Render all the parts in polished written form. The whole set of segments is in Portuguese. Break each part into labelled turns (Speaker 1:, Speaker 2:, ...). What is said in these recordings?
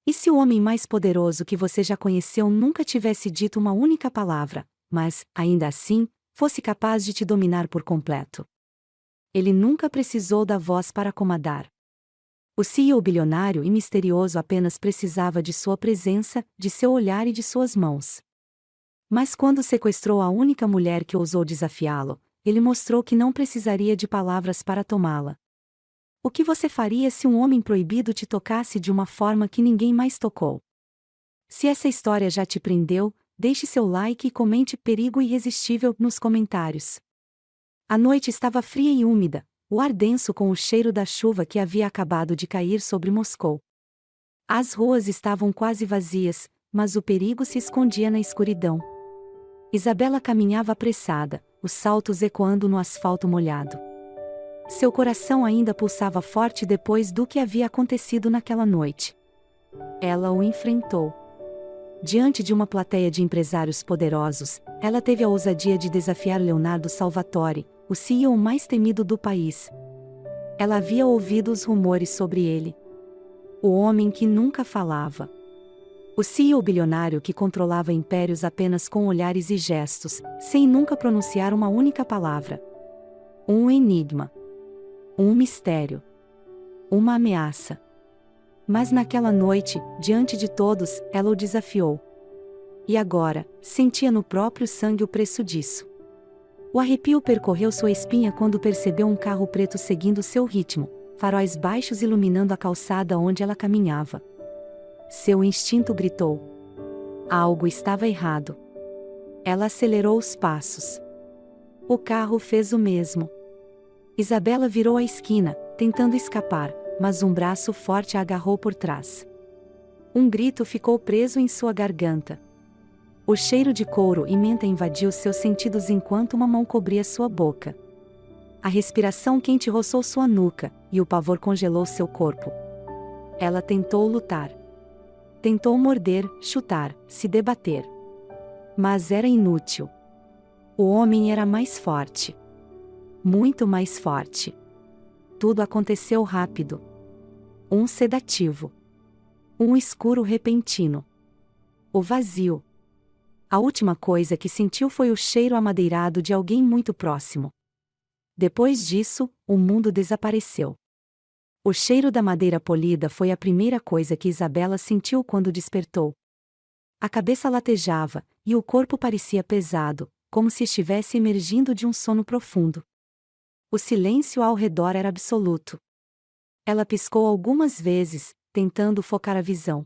Speaker 1: E se o homem mais poderoso que você já conheceu nunca tivesse dito uma única palavra, mas, ainda assim, fosse capaz de te dominar por completo? Ele nunca precisou da voz para comandar. O CEO bilionário e misterioso apenas precisava de sua presença, de seu olhar e de suas mãos. Mas quando sequestrou a única mulher que ousou desafiá-lo, ele mostrou que não precisaria de palavras para tomá-la. O que você faria se um homem proibido te tocasse de uma forma que ninguém mais tocou? Se essa história já te prendeu, deixe seu like e comente Perigo Irresistível nos comentários. A noite estava fria e úmida, o ar denso com o cheiro da chuva que havia acabado de cair sobre Moscou. As ruas estavam quase vazias, mas o perigo se escondia na escuridão. Isabela caminhava apressada, os saltos ecoando no asfalto molhado. Seu coração ainda pulsava forte depois do que havia acontecido naquela noite. Ela o enfrentou. Diante de uma plateia de empresários poderosos, ela teve a ousadia de desafiar Leonardo Salvatore, o CEO mais temido do país. Ela havia ouvido os rumores sobre ele. O homem que nunca falava. O CEO bilionário que controlava impérios apenas com olhares e gestos, sem nunca pronunciar uma única palavra. Um enigma. Um mistério. Uma ameaça. Mas naquela noite, diante de todos, ela o desafiou. E agora, sentia no próprio sangue o preço disso. O arrepio percorreu sua espinha quando percebeu um carro preto seguindo seu ritmo, faróis baixos iluminando a calçada onde ela caminhava. Seu instinto gritou. Algo estava errado. Ela acelerou os passos. O carro fez o mesmo. Isabela virou a esquina, tentando escapar, mas um braço forte a agarrou por trás. Um grito ficou preso em sua garganta. O cheiro de couro e menta invadiu seus sentidos enquanto uma mão cobria sua boca. A respiração quente roçou sua nuca, e o pavor congelou seu corpo. Ela tentou lutar. Tentou morder, chutar, se debater. Mas era inútil. O homem era mais forte. Muito mais forte. Tudo aconteceu rápido. Um sedativo. Um escuro repentino. O vazio. A última coisa que sentiu foi o cheiro amadeirado de alguém muito próximo. Depois disso, o mundo desapareceu. O cheiro da madeira polida foi a primeira coisa que Isabela sentiu quando despertou. A cabeça latejava, e o corpo parecia pesado, como se estivesse emergindo de um sono profundo. O silêncio ao redor era absoluto. Ela piscou algumas vezes, tentando focar a visão.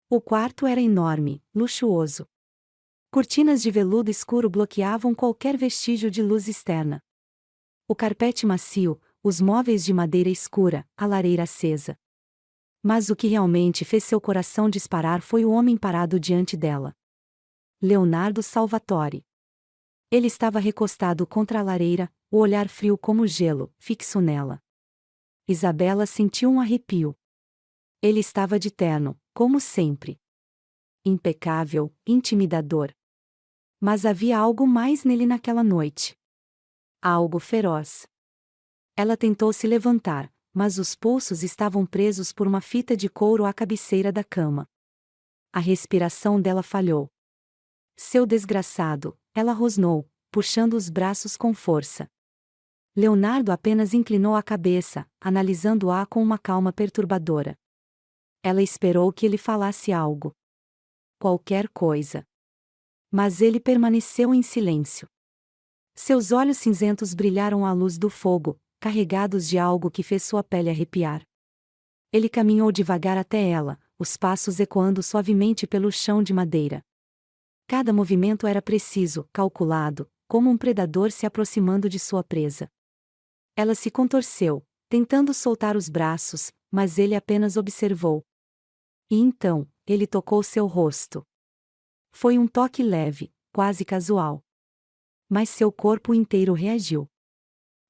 Speaker 1: O quarto era enorme, luxuoso. Cortinas de veludo escuro bloqueavam qualquer vestígio de luz externa. O carpete macio, os móveis de madeira escura, a lareira acesa. Mas o que realmente fez seu coração disparar foi o homem parado diante dela. Leonardo Salvatore. Ele estava recostado contra a lareira, o olhar frio como gelo, fixo nela. Isabela sentiu um arrepio. Ele estava de terno, como sempre. Impecável, intimidador. Mas havia algo mais nele naquela noite. Algo feroz. Ela tentou se levantar, mas os pulsos estavam presos por uma fita de couro à cabeceira da cama. A respiração dela falhou. Seu desgraçado, ela rosnou, puxando os braços com força. Leonardo apenas inclinou a cabeça, analisando-a com uma calma perturbadora. Ela esperou que ele falasse algo. Qualquer coisa. Mas ele permaneceu em silêncio. Seus olhos cinzentos brilharam à luz do fogo, carregados de algo que fez sua pele arrepiar. Ele caminhou devagar até ela, os passos ecoando suavemente pelo chão de madeira. Cada movimento era preciso, calculado, como um predador se aproximando de sua presa. Ela se contorceu, tentando soltar os braços, mas ele apenas observou. E então, ele tocou seu rosto. Foi um toque leve, quase casual. Mas seu corpo inteiro reagiu.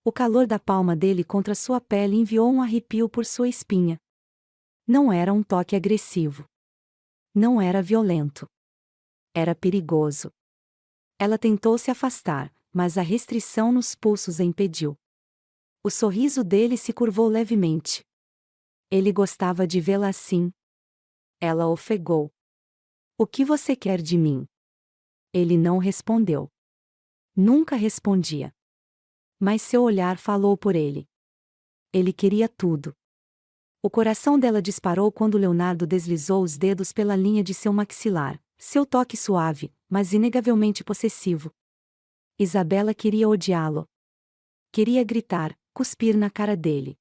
Speaker 1: O calor da palma dele contra sua pele enviou um arrepio por sua espinha. Não era um toque agressivo. Não era violento. Era perigoso. Ela tentou se afastar, mas a restrição nos pulsos a impediu. O sorriso dele se curvou levemente. Ele gostava de vê-la assim. Ela ofegou. O que você quer de mim? Ele não respondeu. Nunca respondia. Mas seu olhar falou por ele. Ele queria tudo. O coração dela disparou quando Leonardo deslizou os dedos pela linha de seu maxilar, seu toque suave, mas inegavelmente possessivo. Isabela queria odiá-lo. Queria gritar, cuspir na cara dele.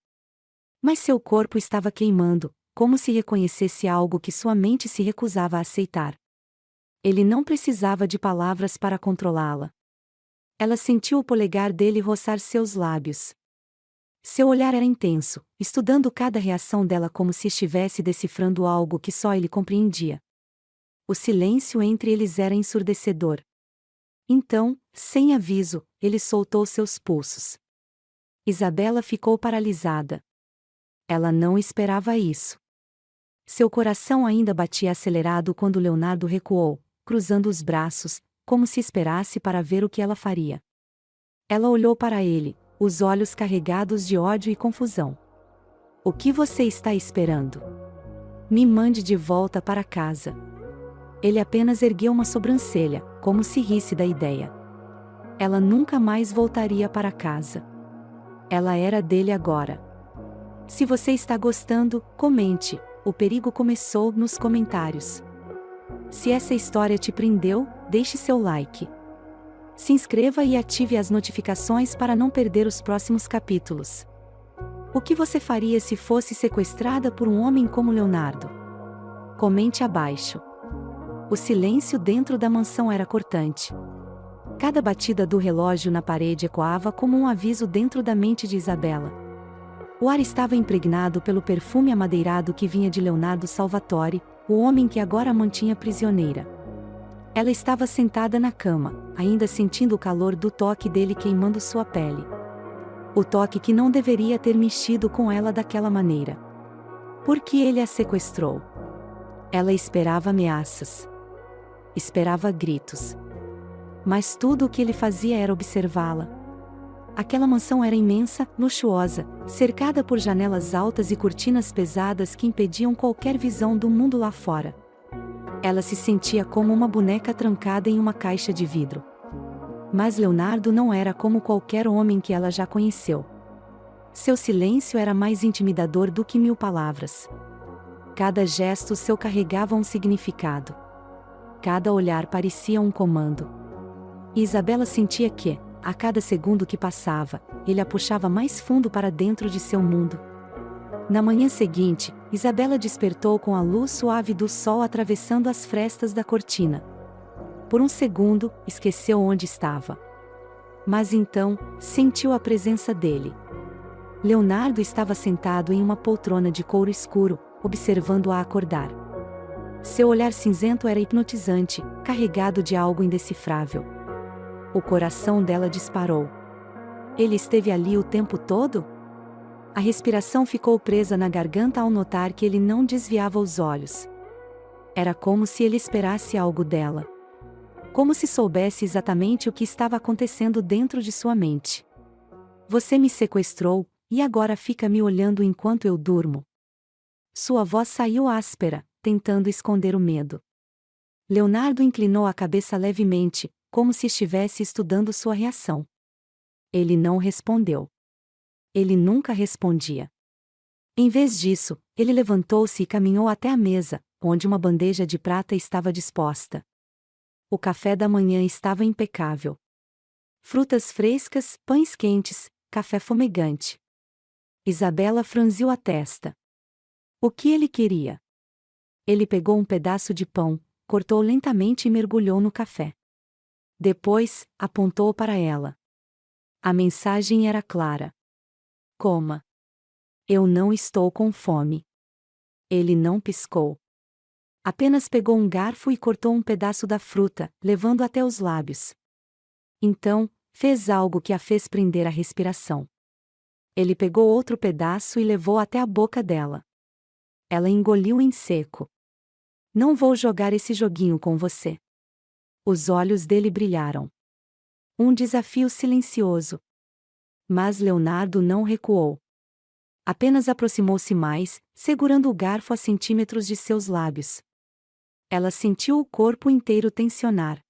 Speaker 1: Mas seu corpo estava queimando, como se reconhecesse algo que sua mente se recusava a aceitar. Ele não precisava de palavras para controlá-la. Ela sentiu o polegar dele roçar seus lábios. Seu olhar era intenso, estudando cada reação dela como se estivesse decifrando algo que só ele compreendia. O silêncio entre eles era ensurdecedor. Então, sem aviso, ele soltou seus pulsos. Isabela ficou paralisada. Ela não esperava isso. Seu coração ainda batia acelerado quando Leonardo recuou, cruzando os braços, como se esperasse para ver o que ela faria. Ela olhou para ele, os olhos carregados de ódio e confusão. O que você está esperando? Me mande de volta para casa. Ele apenas ergueu uma sobrancelha, como se risse da ideia. Ela nunca mais voltaria para casa. Ela era dele agora. Se você está gostando, comente. O perigo começou nos comentários. Se essa história te prendeu, deixe seu like. Se inscreva e ative as notificações para não perder os próximos capítulos. O que você faria se fosse sequestrada por um homem como Leonardo? Comente abaixo. O silêncio dentro da mansão era cortante. Cada batida do relógio na parede ecoava como um aviso dentro da mente de Isabela. O ar estava impregnado pelo perfume amadeirado que vinha de Leonardo Salvatore, o homem que agora a mantinha prisioneira. Ela estava sentada na cama, ainda sentindo o calor do toque dele queimando sua pele. O toque que não deveria ter mexido com ela daquela maneira. Por que ele a sequestrou? Ela esperava ameaças. Esperava gritos. Mas tudo o que ele fazia era observá-la. Aquela mansão era imensa, luxuosa, cercada por janelas altas e cortinas pesadas que impediam qualquer visão do mundo lá fora. Ela se sentia como uma boneca trancada em uma caixa de vidro. Mas Leonardo não era como qualquer homem que ela já conheceu. Seu silêncio era mais intimidador do que 1000 palavras. Cada gesto seu carregava um significado. Cada olhar parecia um comando. E Isabela sentia que, a cada segundo que passava, ele a puxava mais fundo para dentro de seu mundo. Na manhã seguinte, Isabela despertou com a luz suave do sol atravessando as frestas da cortina. Por um segundo, esqueceu onde estava. Mas então, sentiu a presença dele. Leonardo estava sentado em uma poltrona de couro escuro, observando-a acordar. Seu olhar cinzento era hipnotizante, carregado de algo indecifrável. O coração dela disparou. Ele esteve ali o tempo todo? A respiração ficou presa na garganta ao notar que ele não desviava os olhos. Era como se ele esperasse algo dela. Como se soubesse exatamente o que estava acontecendo dentro de sua mente. Você me sequestrou, e agora fica me olhando enquanto eu durmo. Sua voz saiu áspera, tentando esconder o medo. Leonardo inclinou a cabeça levemente, como se estivesse estudando sua reação. Ele não respondeu. Ele nunca respondia. Em vez disso, ele levantou-se e caminhou até a mesa, onde uma bandeja de prata estava disposta. O café da manhã estava impecável. Frutas frescas, pães quentes, café fumegante. Isabela franziu a testa. O que ele queria? Ele pegou um pedaço de pão, cortou lentamente e mergulhou no café. Depois, apontou para ela. A mensagem era clara. Coma. Eu não estou com fome. Ele não piscou. Apenas pegou um garfo e cortou um pedaço da fruta, levando até os lábios. Então, fez algo que a fez prender a respiração. Ele pegou outro pedaço e levou até a boca dela. Ela engoliu em seco. Não vou jogar esse joguinho com você. Os olhos dele brilharam. Um desafio silencioso. Mas Leonardo não recuou. Apenas aproximou-se mais, segurando o garfo a centímetros de seus lábios. Ela sentiu o corpo inteiro tensionar.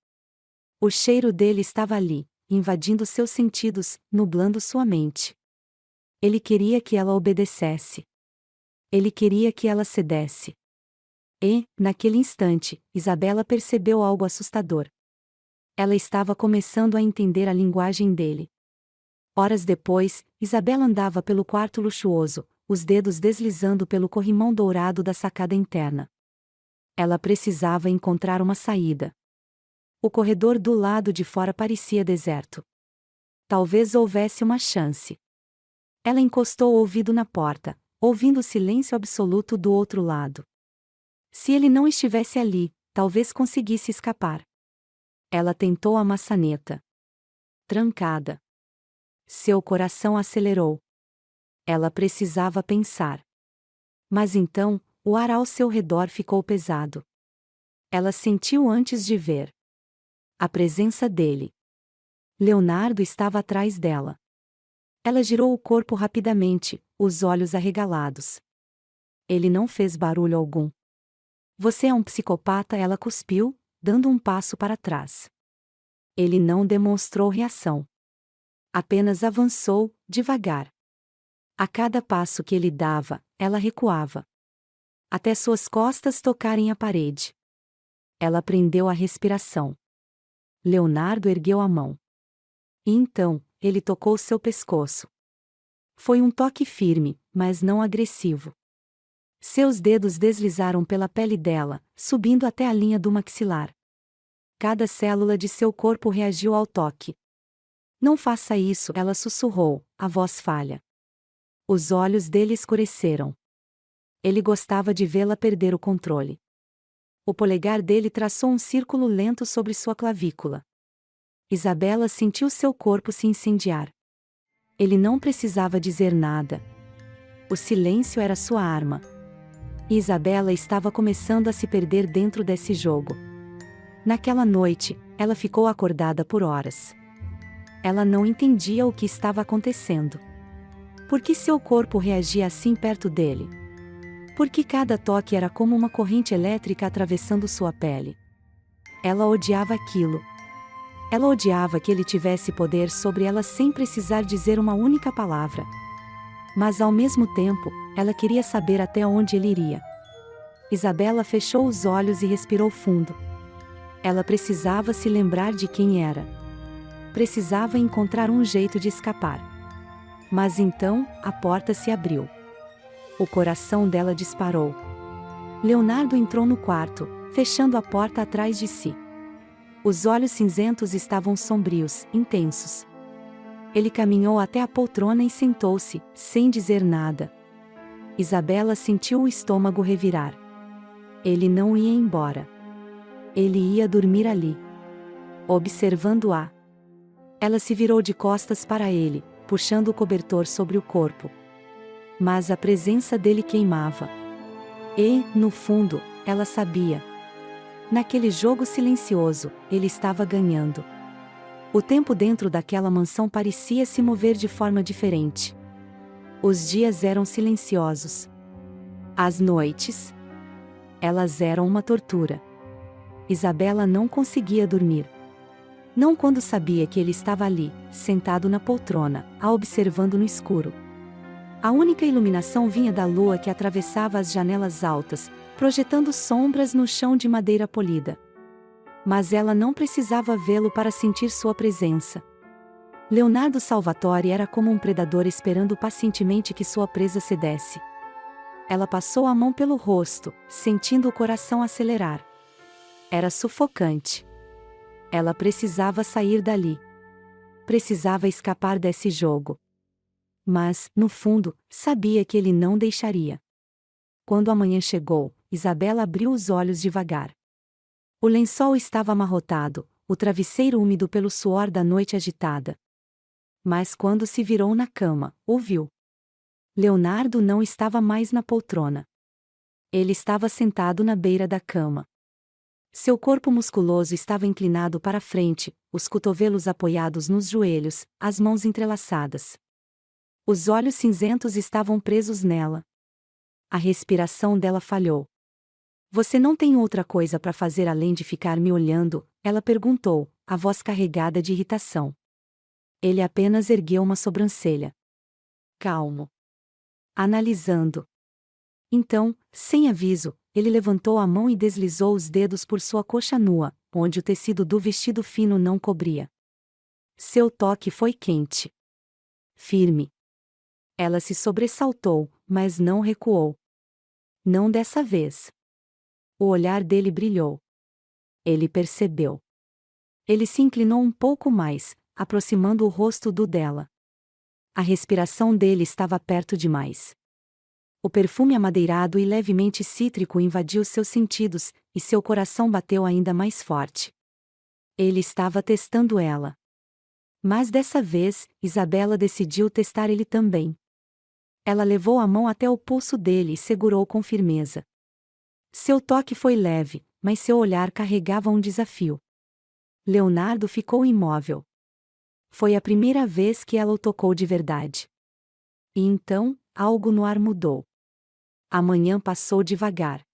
Speaker 1: O cheiro dele estava ali, invadindo seus sentidos, nublando sua mente. Ele queria que ela obedecesse. Ele queria que ela cedesse. E, naquele instante, Isabela percebeu algo assustador. Ela estava começando a entender a linguagem dele. Horas depois, Isabela andava pelo quarto luxuoso, os dedos deslizando pelo corrimão dourado da sacada interna. Ela precisava encontrar uma saída. O corredor do lado de fora parecia deserto. Talvez houvesse uma chance. Ela encostou o ouvido na porta, ouvindo o silêncio absoluto do outro lado. Se ele não estivesse ali, talvez conseguisse escapar. Ela tentou a maçaneta. Trancada. Seu coração acelerou. Ela precisava pensar. Mas então, o ar ao seu redor ficou pesado. Ela sentiu antes de ver. A presença dele. Leonardo estava atrás dela. Ela girou o corpo rapidamente, os olhos arregalados. Ele não fez barulho algum. Você é um psicopata, ela cuspiu, dando um passo para trás. Ele não demonstrou reação. Apenas avançou, devagar. A cada passo que ele dava, ela recuava. Até suas costas tocarem a parede. Ela prendeu a respiração. Leonardo ergueu a mão. E então, ele tocou seu pescoço. Foi um toque firme, mas não agressivo. Seus dedos deslizaram pela pele dela, subindo até a linha do maxilar. Cada célula de seu corpo reagiu ao toque. Não faça isso, ela sussurrou, a voz falha. Os olhos dele escureceram. Ele gostava de vê-la perder o controle. O polegar dele traçou um círculo lento sobre sua clavícula. Isabela sentiu seu corpo se incendiar. Ele não precisava dizer nada. O silêncio era sua arma. E Isabela estava começando a se perder dentro desse jogo. Naquela noite, ela ficou acordada por horas. Ela não entendia o que estava acontecendo. Por que seu corpo reagia assim perto dele? Por que cada toque era como uma corrente elétrica atravessando sua pele? Ela odiava aquilo. Ela odiava que ele tivesse poder sobre ela sem precisar dizer uma única palavra. Mas ao mesmo tempo, ela queria saber até onde ele iria. Isabela fechou os olhos e respirou fundo. Ela precisava se lembrar de quem era. Precisava encontrar um jeito de escapar. Mas então, a porta se abriu. O coração dela disparou. Leonardo entrou no quarto, fechando a porta atrás de si. Os olhos cinzentos estavam sombrios, intensos. Ele caminhou até a poltrona e sentou-se, sem dizer nada. Isabela sentiu o estômago revirar. Ele não ia embora. Ele ia dormir ali. Observando-a. Ela se virou de costas para ele, puxando o cobertor sobre o corpo. Mas a presença dele queimava. E, no fundo, ela sabia. Naquele jogo silencioso, ele estava ganhando. O tempo dentro daquela mansão parecia se mover de forma diferente. Os dias eram silenciosos. As noites, elas eram uma tortura. Isabela não conseguia dormir. Não quando sabia que ele estava ali, sentado na poltrona, a observando no escuro. A única iluminação vinha da lua que atravessava as janelas altas, projetando sombras no chão de madeira polida. Mas ela não precisava vê-lo para sentir sua presença. Leonardo Salvatore era como um predador esperando pacientemente que sua presa cedesse. Ela passou a mão pelo rosto, sentindo o coração acelerar. Era sufocante. Ela precisava sair dali. Precisava escapar desse jogo. Mas, no fundo, sabia que ele não deixaria. Quando a manhã chegou, Isabela abriu os olhos devagar. O lençol estava amarrotado, o travesseiro úmido pelo suor da noite agitada. Mas quando se virou na cama, ouviu. Leonardo não estava mais na poltrona. Ele estava sentado na beira da cama. Seu corpo musculoso estava inclinado para frente, os cotovelos apoiados nos joelhos, as mãos entrelaçadas. Os olhos cinzentos estavam presos nela. A respiração dela falhou. Você não tem outra coisa para fazer além de ficar me olhando? Ela perguntou, a voz carregada de irritação. Ele apenas ergueu uma sobrancelha. Calmo. Analisando. Então, sem aviso, ele levantou a mão e deslizou os dedos por sua coxa nua, onde o tecido do vestido fino não cobria. Seu toque foi quente. Firme. Ela se sobressaltou, mas não recuou. Não dessa vez. O olhar dele brilhou. Ele percebeu. Ele se inclinou um pouco mais, aproximando o rosto do dela. A respiração dele estava perto demais. O perfume amadeirado e levemente cítrico invadiu seus sentidos, e seu coração bateu ainda mais forte. Ele estava testando ela. Mas dessa vez, Isabela decidiu testar ele também. Ela levou a mão até o pulso dele e segurou com firmeza. Seu toque foi leve, mas seu olhar carregava um desafio. Leonardo ficou imóvel. Foi a primeira vez que ela o tocou de verdade. E então, algo no ar mudou. A manhã passou devagar.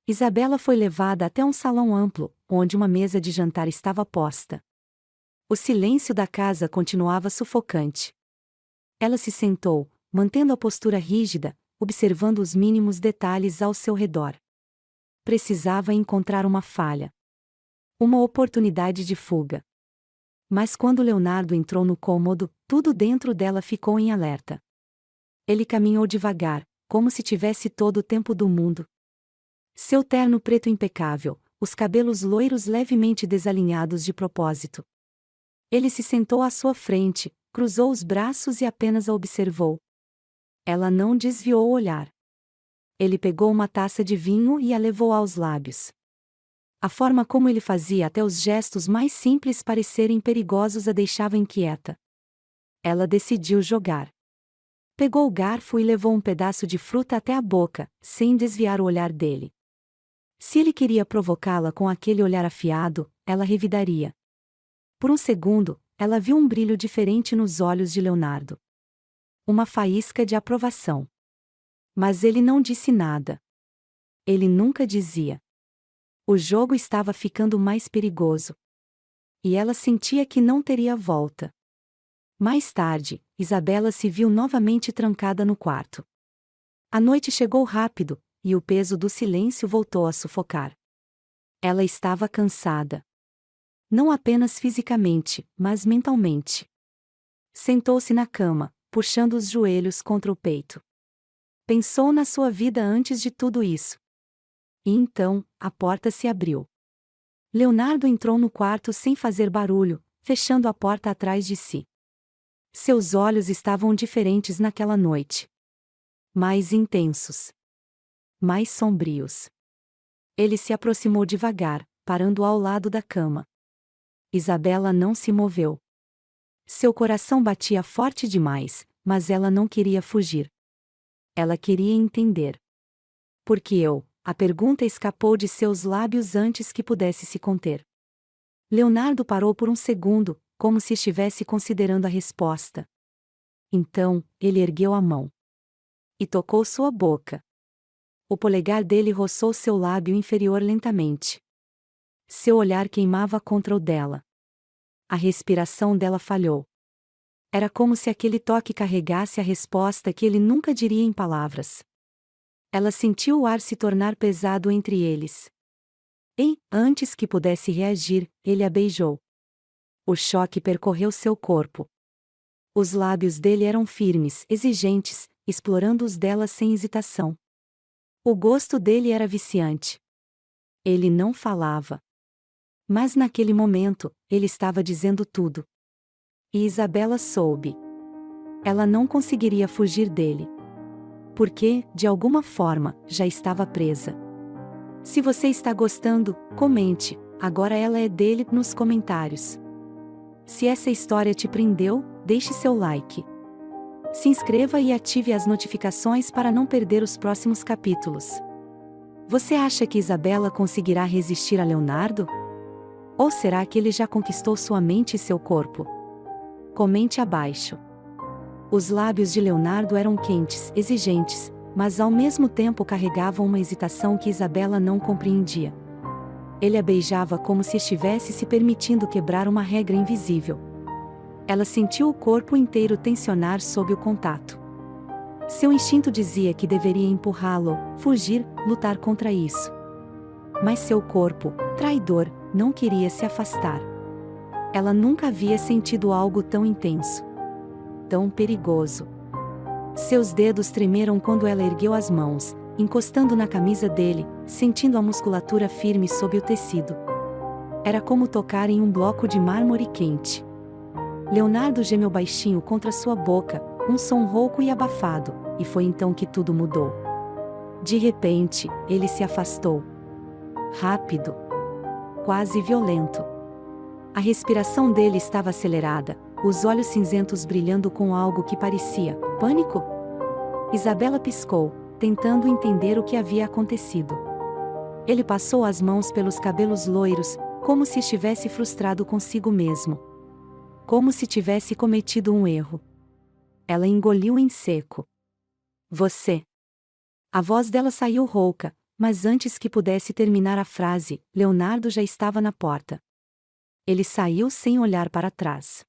Speaker 1: Isabela foi levada até um salão amplo, onde uma mesa de jantar estava posta. O silêncio da casa continuava sufocante. Ela se sentou, mantendo a postura rígida, observando os mínimos detalhes ao seu redor. Precisava encontrar uma falha. Uma oportunidade de fuga. Mas quando Leonardo entrou no cômodo, tudo dentro dela ficou em alerta. Ele caminhou devagar, como se tivesse todo o tempo do mundo. Seu terno preto impecável, os cabelos loiros levemente desalinhados de propósito. Ele se sentou à sua frente, cruzou os braços e apenas a observou. Ela não desviou o olhar. Ele pegou uma taça de vinho e a levou aos lábios. A forma como ele fazia até os gestos mais simples parecerem perigosos a deixava inquieta. Ela decidiu jogar. Pegou o garfo e levou um pedaço de fruta até a boca, sem desviar o olhar dele. Se ele queria provocá-la com aquele olhar afiado, ela revidaria. Por um segundo, ela viu um brilho diferente nos olhos de Leonardo. Uma faísca de aprovação. Mas ele não disse nada. Ele nunca dizia. O jogo estava ficando mais perigoso. E ela sentia que não teria volta. Mais tarde, Isabela se viu novamente trancada no quarto. A noite chegou rápido, e o peso do silêncio voltou a sufocar. Ela estava cansada. Não apenas fisicamente, mas mentalmente. Sentou-se na cama, puxando os joelhos contra o peito. Pensou na sua vida antes de tudo isso. E então, a porta se abriu. Leonardo entrou no quarto sem fazer barulho, fechando a porta atrás de si. Seus olhos estavam diferentes naquela noite. Mais intensos. Mais sombrios. Ele se aproximou devagar, parando ao lado da cama. Isabela não se moveu. Seu coração batia forte demais, mas ela não queria fugir. Ela queria entender. Por que eu? A pergunta escapou de seus lábios antes que pudesse se conter. Leonardo parou por um segundo, como se estivesse considerando a resposta. Então, ele ergueu a mão. E tocou sua boca. O polegar dele roçou seu lábio inferior lentamente. Seu olhar queimava contra o dela. A respiração dela falhou. Era como se aquele toque carregasse a resposta que ele nunca diria em palavras. Ela sentiu o ar se tornar pesado entre eles. E, antes que pudesse reagir, ele a beijou. O choque percorreu seu corpo. Os lábios dele eram firmes, exigentes, explorando os dela sem hesitação. O gosto dele era viciante. Ele não falava. Mas naquele momento, ele estava dizendo tudo. E Isabela soube. Ela não conseguiria fugir dele. Porque, de alguma forma, já estava presa. Se você está gostando, comente, agora ela é dele nos comentários. Se essa história te prendeu, deixe seu like. Se inscreva e ative as notificações para não perder os próximos capítulos. Você acha que Isabela conseguirá resistir a Leonardo? Ou será que ele já conquistou sua mente e seu corpo? Comente abaixo. Os lábios de Leonardo eram quentes, exigentes, mas ao mesmo tempo carregavam uma hesitação que Isabela não compreendia. Ele a beijava como se estivesse se permitindo quebrar uma regra invisível. Ela sentiu o corpo inteiro tensionar sob o contato. Seu instinto dizia que deveria empurrá-lo, fugir, lutar contra isso. Mas seu corpo, traidor, não queria se afastar. Ela nunca havia sentido algo tão intenso. Tão perigoso. Seus dedos tremeram quando ela ergueu as mãos, encostando na camisa dele, sentindo a musculatura firme sob o tecido. Era como tocar em um bloco de mármore quente. Leonardo gemeu baixinho contra sua boca, um som rouco e abafado, e foi então que tudo mudou. De repente, ele se afastou. Rápido. Quase violento. A respiração dele estava acelerada, os olhos cinzentos brilhando com algo que parecia pânico. Isabela piscou, tentando entender o que havia acontecido. Ele passou as mãos pelos cabelos loiros, como se estivesse frustrado consigo mesmo. Como se tivesse cometido um erro. Ela engoliu em seco. Você. A voz dela saiu rouca, mas antes que pudesse terminar a frase, Leonardo já estava na porta. Ele saiu sem olhar para trás.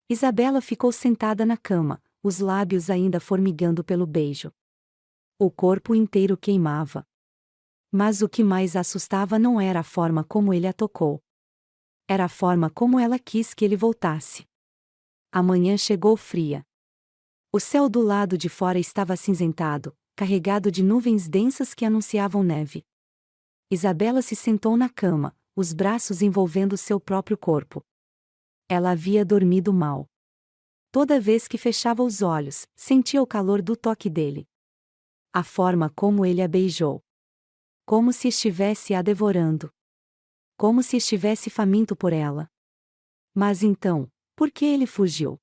Speaker 1: Isabela ficou sentada na cama, os lábios ainda formigando pelo beijo. O corpo inteiro queimava. Mas o que mais a assustava não era a forma como ele a tocou. Era a forma como ela quis que ele voltasse. A manhã chegou fria. O céu do lado de fora estava acinzentado, carregado de nuvens densas que anunciavam neve. Isabela se sentou na cama, os braços envolvendo seu próprio corpo. Ela havia dormido mal. Toda vez que fechava os olhos, sentia o calor do toque dele. A forma como ele a beijou. Como se estivesse a devorando. Como se estivesse faminto por ela. Mas então, por que ele fugiu?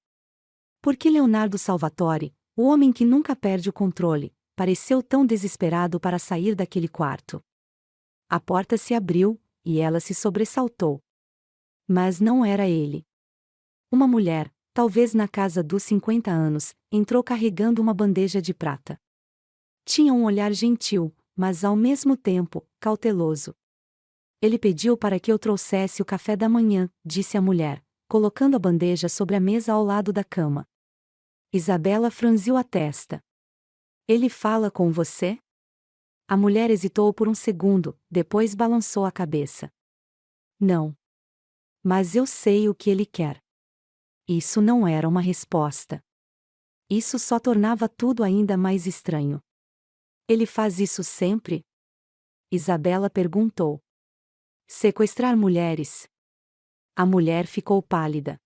Speaker 1: Por que Leonardo Salvatore, o homem que nunca perde o controle, pareceu tão desesperado para sair daquele quarto? A porta se abriu, e ela se sobressaltou. Mas não era ele. Uma mulher, talvez na casa dos 50 anos, entrou carregando uma bandeja de prata. Tinha um olhar gentil, mas ao mesmo tempo, cauteloso. Ele pediu para que eu trouxesse o café da manhã, disse a mulher, colocando a bandeja sobre a mesa ao lado da cama. Isabela franziu a testa. Ele fala com você? A mulher hesitou por um segundo, depois balançou a cabeça. Não. Mas eu sei o que ele quer. Isso não era uma resposta. Isso só tornava tudo ainda mais estranho. Ele faz isso sempre? Isabela perguntou. Sequestrar mulheres? A mulher ficou pálida.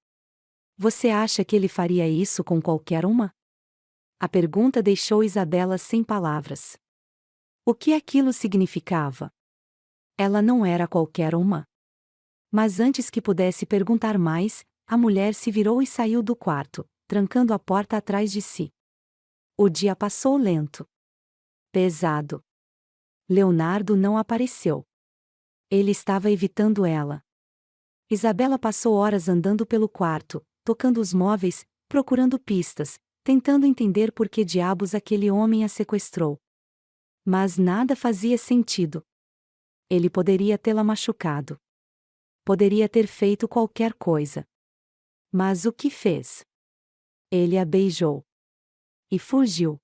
Speaker 1: Você acha que ele faria isso com qualquer uma? A pergunta deixou Isabela sem palavras. O que aquilo significava? Ela não era qualquer uma. Mas antes que pudesse perguntar mais, a mulher se virou e saiu do quarto, trancando a porta atrás de si. O dia passou lento. Pesado. Leonardo não apareceu. Ele estava evitando ela. Isabela passou horas andando pelo quarto, tocando os móveis, procurando pistas, tentando entender por que diabos aquele homem a sequestrou. Mas nada fazia sentido. Ele poderia tê-la machucado. Poderia ter feito qualquer coisa. Mas o que fez? Ele a beijou. E fugiu.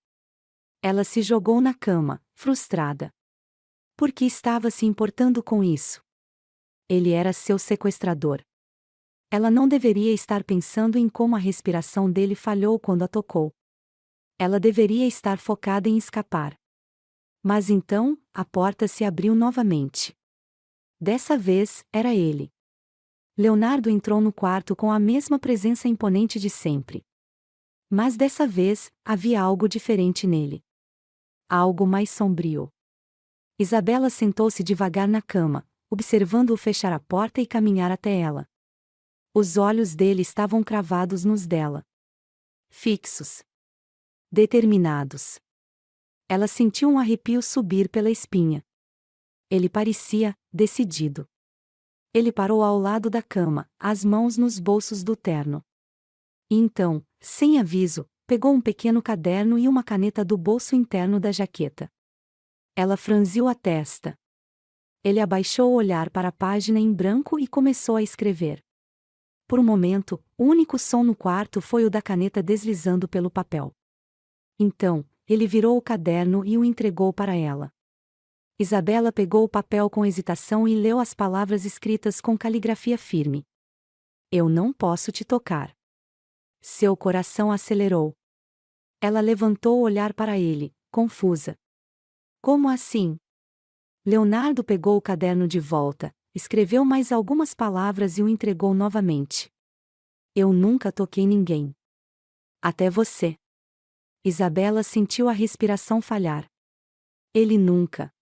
Speaker 1: Ela se jogou na cama, frustrada. Por que estava se importando com isso? Ele era seu sequestrador. Ela não deveria estar pensando em como a respiração dele falhou quando a tocou. Ela deveria estar focada em escapar. Mas então, a porta se abriu novamente. Dessa vez, era ele. Leonardo entrou no quarto com a mesma presença imponente de sempre. Mas dessa vez, havia algo diferente nele. Algo mais sombrio. Isabela sentou-se devagar na cama, observando-o fechar a porta e caminhar até ela. Os olhos dele estavam cravados nos dela. Fixos. Determinados. Ela sentiu um arrepio subir pela espinha. Ele parecia decidido. Ele parou ao lado da cama, as mãos nos bolsos do terno. E então, sem aviso, pegou um pequeno caderno e uma caneta do bolso interno da jaqueta. Ela franziu a testa. Ele abaixou o olhar para a página em branco e começou a escrever. Por um momento, o único som no quarto foi o da caneta deslizando pelo papel. Então, ele virou o caderno e o entregou para ela. Isabela pegou o papel com hesitação e leu as palavras escritas com caligrafia firme. Eu não posso te tocar. Seu coração acelerou. Ela levantou o olhar para ele, confusa. Como assim? Leonardo pegou o caderno de volta, escreveu mais algumas palavras e o entregou novamente. Eu nunca toquei ninguém. Até você. Isabela sentiu a respiração falhar. Ele nunca.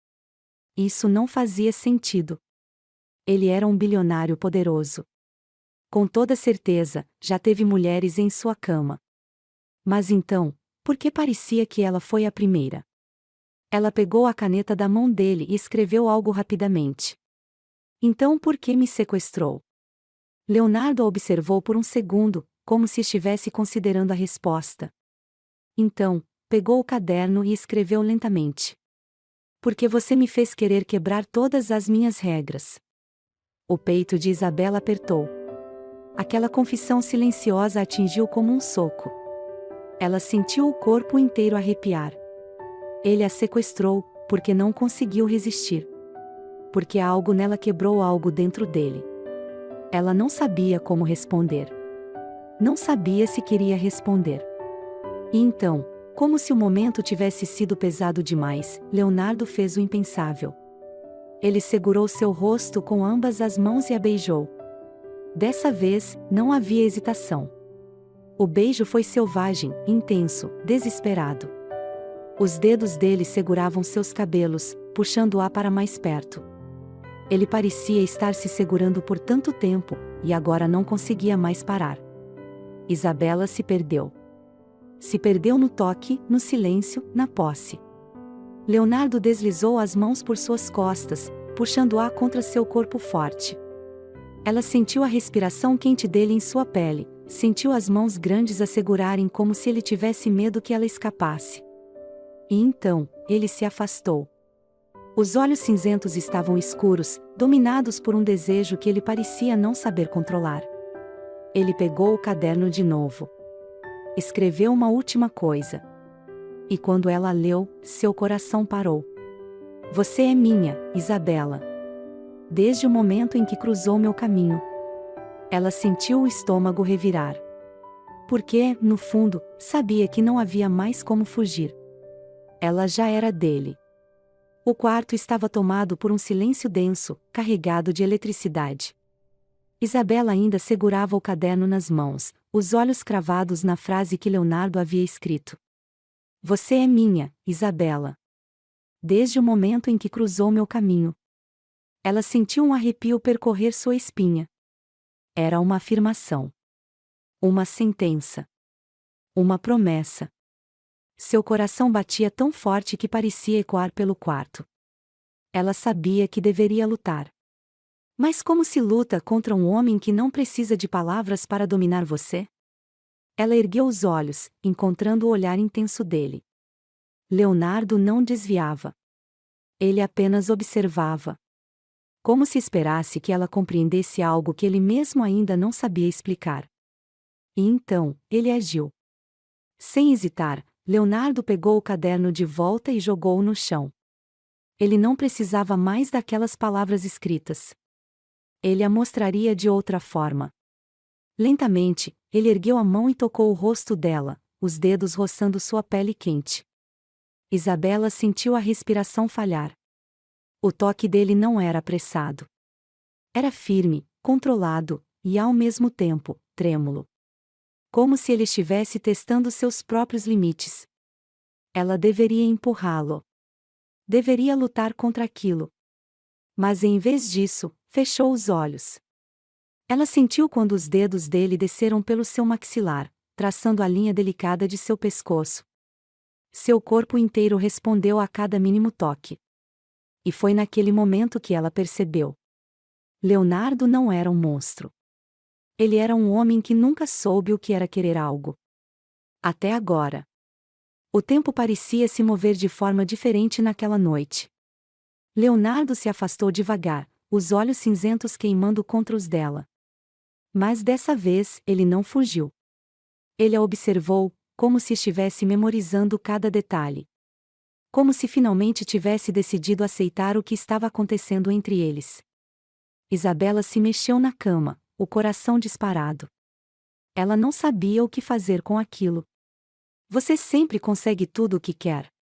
Speaker 1: Isso não fazia sentido. Ele era um bilionário poderoso. Com toda certeza, já teve mulheres em sua cama. Mas então, por que parecia que ela foi a primeira? Ela pegou a caneta da mão dele e escreveu algo rapidamente. Então por que me sequestrou? Leonardo a observou por um segundo, como se estivesse considerando a resposta. Então, pegou o caderno e escreveu lentamente. Porque você me fez querer quebrar todas as minhas regras. O peito de Isabela apertou. Aquela confissão silenciosa a atingiu como um soco. Ela sentiu o corpo inteiro arrepiar. Ele a sequestrou, porque não conseguiu resistir. Porque algo nela quebrou algo dentro dele. Ela não sabia como responder. Não sabia se queria responder. E então, como se o momento tivesse sido pesado demais, Leonardo fez o impensável. Ele segurou seu rosto com ambas as mãos e a beijou. Dessa vez, não havia hesitação. O beijo foi selvagem, intenso, desesperado. Os dedos dele seguravam seus cabelos, puxando-a para mais perto. Ele parecia estar se segurando por tanto tempo, e agora não conseguia mais parar. Isabela se perdeu. Se perdeu no toque, no silêncio, na posse. Leonardo deslizou as mãos por suas costas, puxando-a contra seu corpo forte. Ela sentiu a respiração quente dele em sua pele, sentiu as mãos grandes a segurarem como se ele tivesse medo que ela escapasse. E então, ele se afastou. Os olhos cinzentos estavam escuros, dominados por um desejo que ele parecia não saber controlar. Ele pegou o caderno de novo. Escreveu uma última coisa. E quando ela leu, seu coração parou. Você é minha, Isabela. Desde o momento em que cruzou meu caminho. Ela sentiu o estômago revirar. Porque, no fundo, sabia que não havia mais como fugir. Ela já era dele. O quarto estava tomado por um silêncio denso, carregado de eletricidade. Isabela ainda segurava o caderno nas mãos, os olhos cravados na frase que Leonardo havia escrito. Você é minha, Isabela. Desde o momento em que cruzou meu caminho. Ela sentiu um arrepio percorrer sua espinha. Era uma afirmação. Uma sentença. Uma promessa. Seu coração batia tão forte que parecia ecoar pelo quarto. Ela sabia que deveria lutar. Mas como se luta contra um homem que não precisa de palavras para dominar você? Ela ergueu os olhos, encontrando o olhar intenso dele. Leonardo não desviava. Ele apenas observava. Como se esperasse que ela compreendesse algo que ele mesmo ainda não sabia explicar. E então, ele agiu. Sem hesitar, Leonardo pegou o caderno de volta e jogou-o no chão. Ele não precisava mais daquelas palavras escritas. Ele a mostraria de outra forma. Lentamente, ele ergueu a mão e tocou o rosto dela, os dedos roçando sua pele quente. Isabela sentiu a respiração falhar. O toque dele não era apressado. Era firme, controlado, e ao mesmo tempo, trêmulo. Como se ele estivesse testando seus próprios limites. Ela deveria empurrá-lo. Deveria lutar contra aquilo. Mas em vez disso, fechou os olhos. Ela sentiu quando os dedos dele desceram pelo seu maxilar, traçando a linha delicada de seu pescoço. Seu corpo inteiro respondeu a cada mínimo toque. E foi naquele momento que ela percebeu. Leonardo não era um monstro. Ele era um homem que nunca soube o que era querer algo. Até agora. O tempo parecia se mover de forma diferente naquela noite. Leonardo se afastou devagar, os olhos cinzentos queimando contra os dela. Mas dessa vez, ele não fugiu. Ele a observou, como se estivesse memorizando cada detalhe. Como se finalmente tivesse decidido aceitar o que estava acontecendo entre eles. Isabela se mexeu na cama, o coração disparado. Ela não sabia o que fazer com aquilo. Você sempre consegue tudo o que quer.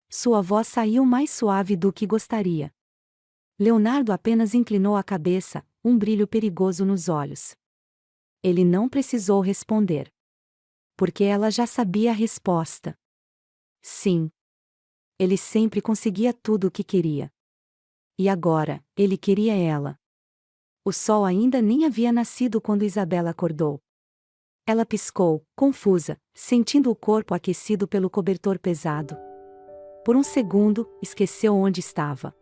Speaker 1: Sua voz saiu mais suave do que gostaria. Leonardo apenas inclinou a cabeça, um brilho perigoso nos olhos. Ele não precisou responder. Porque ela já sabia a resposta. Sim. Ele sempre conseguia tudo o que queria. E agora, ele queria ela. O sol ainda nem havia nascido quando Isabela acordou. Ela piscou, confusa, sentindo o corpo aquecido pelo cobertor pesado. Por um segundo, esqueceu onde estava.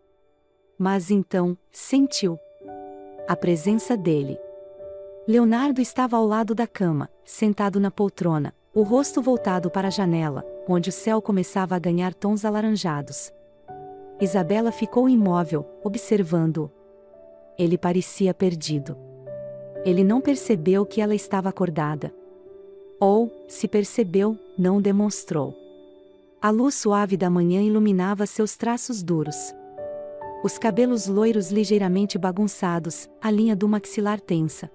Speaker 1: Mas então, sentiu a presença dele. Leonardo estava ao lado da cama, sentado na poltrona, o rosto voltado para a janela, onde o céu começava a ganhar tons alaranjados. Isabela ficou imóvel, observando-o. Ele parecia perdido. Ele não percebeu que ela estava acordada. Ou, se percebeu, não demonstrou. A luz suave da manhã iluminava seus traços duros. Os cabelos loiros ligeiramente bagunçados, a linha do maxilar tensa.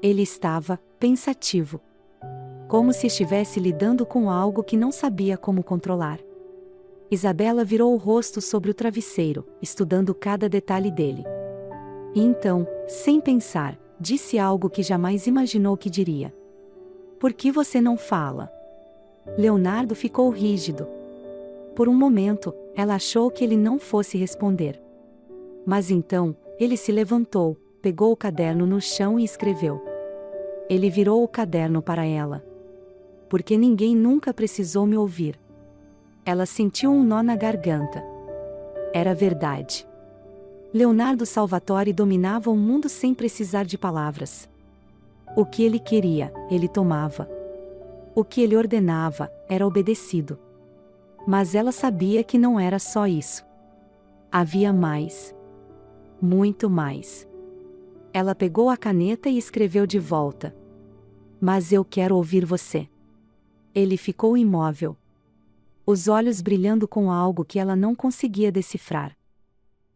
Speaker 1: Ele estava, pensativo. Como se estivesse lidando com algo que não sabia como controlar. Isabela virou o rosto sobre o travesseiro, estudando cada detalhe dele. E então, sem pensar, disse algo que jamais imaginou que diria. Por que você não fala? Leonardo ficou rígido. Por um momento, ela achou que ele não fosse responder. Mas então, ele se levantou, pegou o caderno no chão e escreveu. Ele virou o caderno para ela. Porque ninguém nunca precisou me ouvir. Ela sentiu um nó na garganta. Era verdade. Leonardo Salvatore dominava o mundo sem precisar de palavras. O que ele queria, ele tomava. O que ele ordenava, era obedecido. Mas ela sabia que não era só isso. Havia mais. Muito mais. Ela pegou a caneta e escreveu de volta. Mas eu quero ouvir você. Ele ficou imóvel. Os olhos brilhando com algo que ela não conseguia decifrar.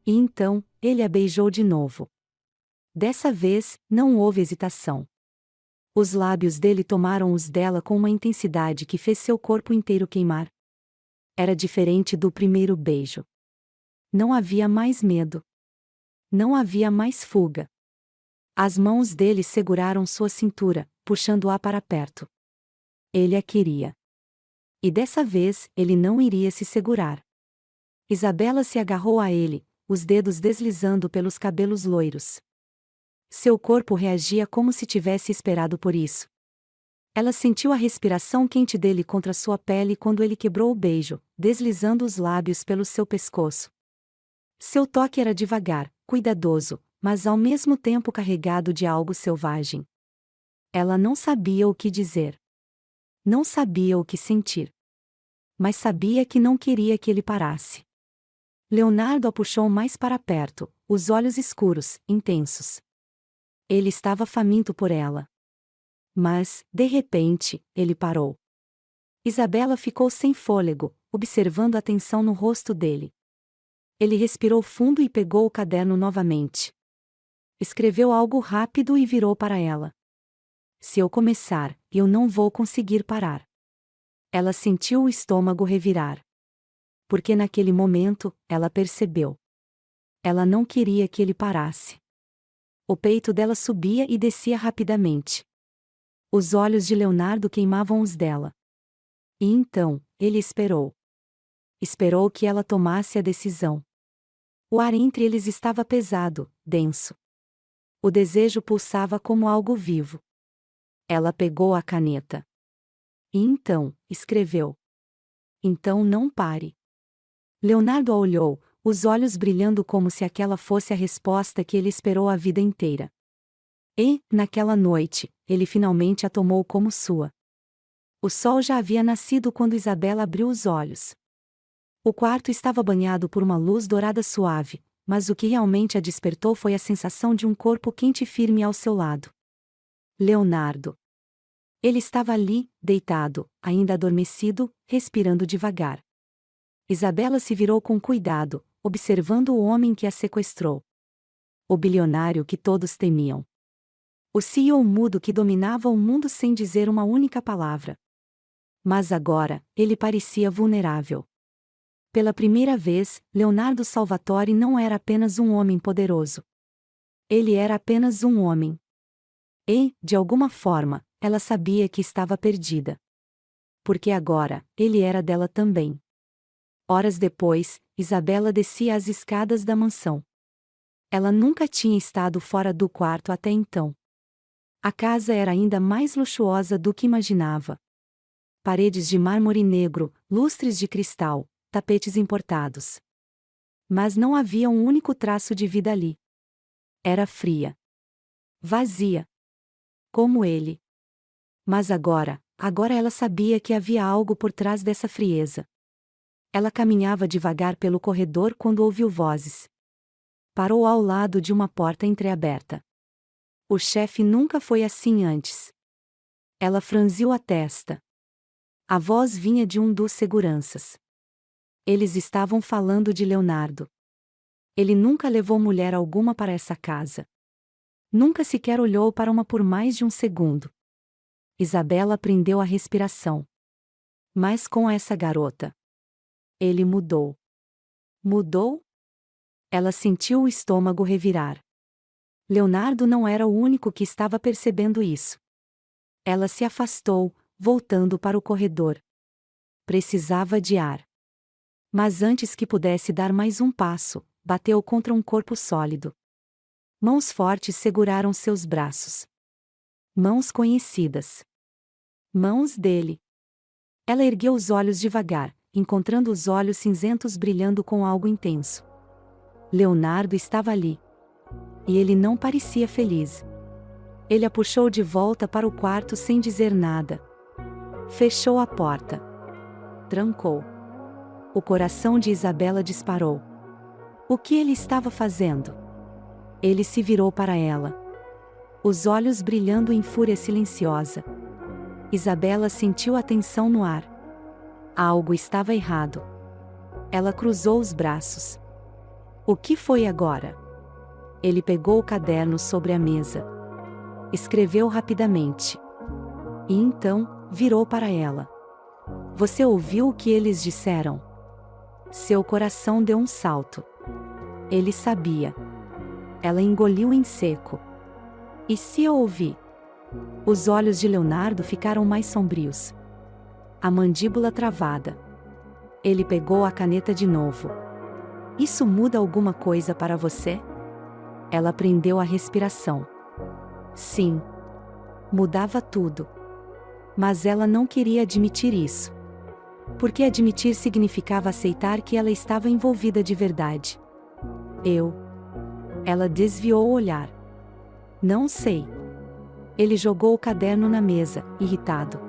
Speaker 1: E então, ele a beijou de novo. Dessa vez, não houve hesitação. Os lábios dele tomaram os dela com uma intensidade que fez seu corpo inteiro queimar. Era diferente do primeiro beijo. Não havia mais medo. Não havia mais fuga. As mãos dele seguraram sua cintura, puxando-a para perto. Ele a queria. E dessa vez, ele não iria se segurar. Isabela se agarrou a ele, os dedos deslizando pelos cabelos loiros. Seu corpo reagia como se tivesse esperado por isso. Ela sentiu a respiração quente dele contra sua pele quando ele quebrou o beijo, deslizando os lábios pelo seu pescoço. Seu toque era devagar, cuidadoso, mas ao mesmo tempo carregado de algo selvagem. Ela não sabia o que dizer. Não sabia o que sentir. Mas sabia que não queria que ele parasse. Leonardo a puxou mais para perto, os olhos escuros, intensos. Ele estava faminto por ela. Mas, de repente, ele parou. Isabela ficou sem fôlego, observando a tensão no rosto dele. Ele respirou fundo e pegou o caderno novamente. Escreveu algo rápido e virou para ela. Se eu começar, eu não vou conseguir parar. Ela sentiu o estômago revirar. Porque naquele momento, ela percebeu. Ela não queria que ele parasse. O peito dela subia e descia rapidamente. Os olhos de Leonardo queimavam os dela. E então, ele esperou. Esperou que ela tomasse a decisão. O ar entre eles estava pesado, denso. O desejo pulsava como algo vivo. Ela pegou a caneta. E então, escreveu. Então não pare. Leonardo a olhou, os olhos brilhando como se aquela fosse a resposta que ele esperou a vida inteira. E, naquela noite, ele finalmente a tomou como sua. O sol já havia nascido quando Isabela abriu os olhos. O quarto estava banhado por uma luz dourada suave, mas o que realmente a despertou foi a sensação de um corpo quente e firme ao seu lado. Leonardo. Ele estava ali, deitado, ainda adormecido, respirando devagar. Isabela se virou com cuidado, observando o homem que a sequestrou. O bilionário que todos temiam. O CEO mudo que dominava o mundo sem dizer uma única palavra. Mas agora, ele parecia vulnerável. Pela primeira vez, Leonardo Salvatore não era apenas um homem poderoso. Ele era apenas um homem. E, de alguma forma, ela sabia que estava perdida. Porque agora, ele era dela também. Horas depois, Isabela descia as escadas da mansão. Ela nunca tinha estado fora do quarto até então. A casa era ainda mais luxuosa do que imaginava. Paredes de mármore negro, lustres de cristal, tapetes importados. Mas não havia um único traço de vida ali. Era fria. Vazia. Como ele. Mas agora ela sabia que havia algo por trás dessa frieza. Ela caminhava devagar pelo corredor quando ouviu vozes. Parou ao lado de uma porta entreaberta. O chefe nunca foi assim antes. Ela franziu a testa. A voz vinha de um dos seguranças. Eles estavam falando de Leonardo. Ele nunca levou mulher alguma para essa casa. Nunca sequer olhou para uma por mais de um segundo. Isabela prendeu a respiração. Mas com essa garota. Ele mudou. Mudou? Ela sentiu o estômago revirar. Leonardo não era o único que estava percebendo isso. Ela se afastou, voltando para o corredor. Precisava de ar. Mas antes que pudesse dar mais um passo, bateu contra um corpo sólido. Mãos fortes seguraram seus braços. Mãos conhecidas. Mãos dele. Ela ergueu os olhos devagar, encontrando os olhos cinzentos brilhando com algo intenso. Leonardo estava ali. E ele não parecia feliz. Ele a puxou de volta para o quarto sem dizer nada. Fechou a porta. Trancou. O coração de Isabela disparou. O que ele estava fazendo? Ele se virou para ela. Os olhos brilhando em fúria silenciosa. Isabela sentiu a tensão no ar. Algo estava errado. Ela cruzou os braços. O que foi agora? Ele pegou o caderno sobre a mesa. Escreveu rapidamente. E então, virou para ela. Você ouviu o que eles disseram? Seu coração deu um salto. Ele sabia. Ela engoliu em seco. E se eu ouvi? Os olhos de Leonardo ficaram mais sombrios. A mandíbula travada. Ele pegou a caneta de novo. Isso muda alguma coisa para você? Ela prendeu a respiração. Sim. Mudava tudo. Mas ela não queria admitir isso. Porque admitir significava aceitar que ela estava envolvida de verdade. Ela desviou o olhar. Não sei. Ele jogou o caderno na mesa, irritado.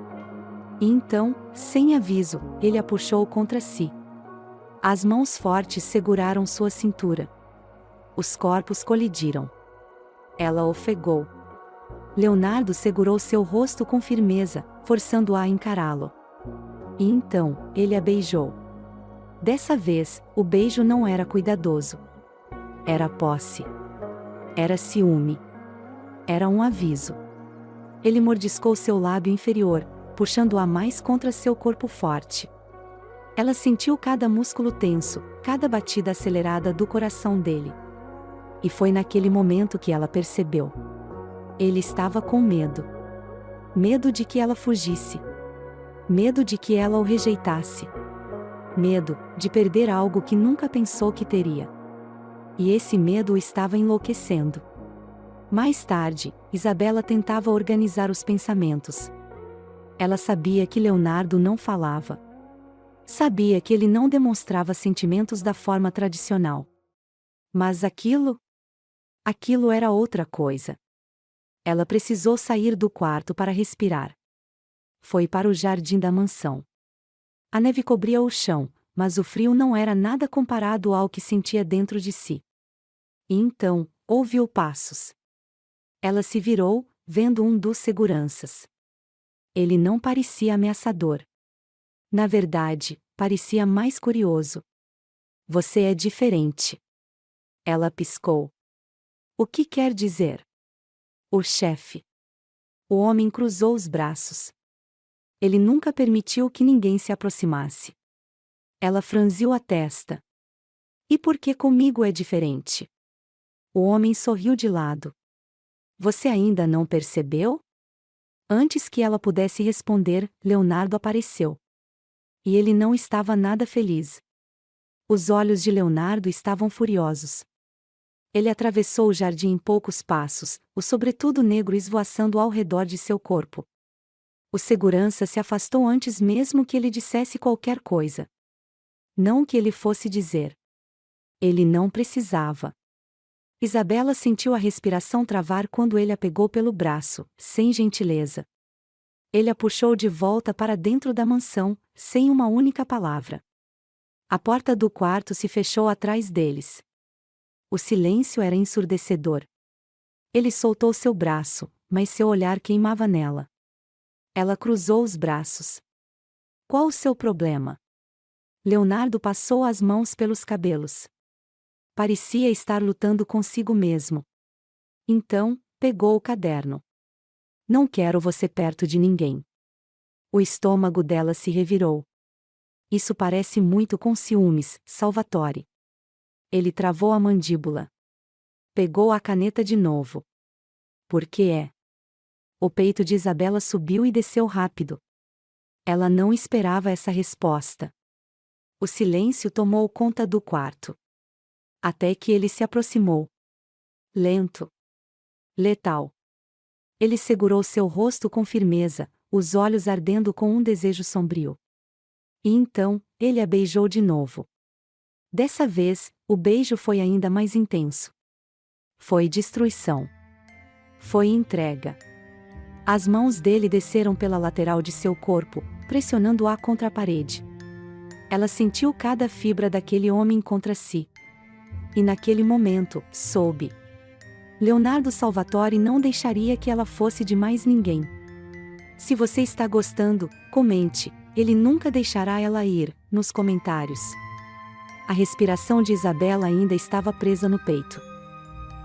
Speaker 1: E então, sem aviso, ele a puxou contra si. As mãos fortes seguraram sua cintura. Os corpos colidiram. Ela ofegou. Leonardo segurou seu rosto com firmeza, forçando-a a encará-lo. E então, ele a beijou. Dessa vez, o beijo não era cuidadoso. Era posse. Era ciúme. Era um aviso. Ele mordiscou seu lábio inferior, puxando-a mais contra seu corpo forte. Ela sentiu cada músculo tenso, cada batida acelerada do coração dele. E foi naquele momento que ela percebeu. Ele estava com medo. Medo de que ela fugisse. Medo de que ela o rejeitasse. Medo de perder algo que nunca pensou que teria. E esse medo o estava enlouquecendo. Mais tarde, Isabela tentava organizar os pensamentos. Ela sabia que Leonardo não falava. Sabia que ele não demonstrava sentimentos da forma tradicional. Mas aquilo era outra coisa. Ela precisou sair do quarto para respirar. foi para o jardim da mansão. A neve cobria o chão, mas o frio não era nada comparado ao que sentia dentro de si. E então, ouviu passos. Ela se virou, vendo um dos seguranças. Ele não parecia ameaçador. Na verdade, parecia mais curioso. Você é diferente. Ela piscou. O que quer dizer? O chefe. O homem cruzou os braços. Ele nunca permitiu que ninguém se aproximasse. Ela franziu a testa. E por que comigo é diferente? O homem sorriu de lado. Você ainda não percebeu? Antes que ela pudesse responder, Leonardo apareceu. E ele não estava nada feliz. Os olhos de Leonardo estavam furiosos. Ele atravessou o jardim em poucos passos, o sobretudo negro esvoaçando ao redor de seu corpo. O segurança se afastou antes mesmo que ele dissesse qualquer coisa. Não que ele fosse dizer. Ele não precisava. Isabela sentiu a respiração travar quando ele a pegou pelo braço, sem gentileza. Ele a puxou de volta para dentro da mansão, sem uma única palavra. A porta do quarto se fechou atrás deles. O silêncio era ensurdecedor. Ele soltou seu braço, mas seu olhar queimava nela. Ela cruzou os braços. Qual o seu problema? Leonardo passou as mãos pelos cabelos. Parecia estar lutando consigo mesmo. Então, pegou o caderno. Não quero você perto de ninguém. O estômago dela se revirou. Isso parece muito com ciúmes, Salvatore. Ele travou a mandíbula. Pegou a caneta de novo. Por que é? O peito de Isabela subiu e desceu rápido. Ela não esperava essa resposta. O silêncio tomou conta do quarto. Até que ele se aproximou. Lento. Letal. Ele segurou seu rosto com firmeza, os olhos ardendo com um desejo sombrio. E então, ele a beijou de novo. Dessa vez, o beijo foi ainda mais intenso. Foi destruição. Foi entrega. As mãos dele desceram pela lateral de seu corpo, pressionando-a contra a parede. Ela sentiu cada fibra daquele homem contra si. E naquele momento, soube. Leonardo Salvatore não deixaria que ela fosse de mais ninguém. Se você está gostando, comente, ele nunca deixará ela ir, nos comentários. A respiração de Isabela ainda estava presa no peito.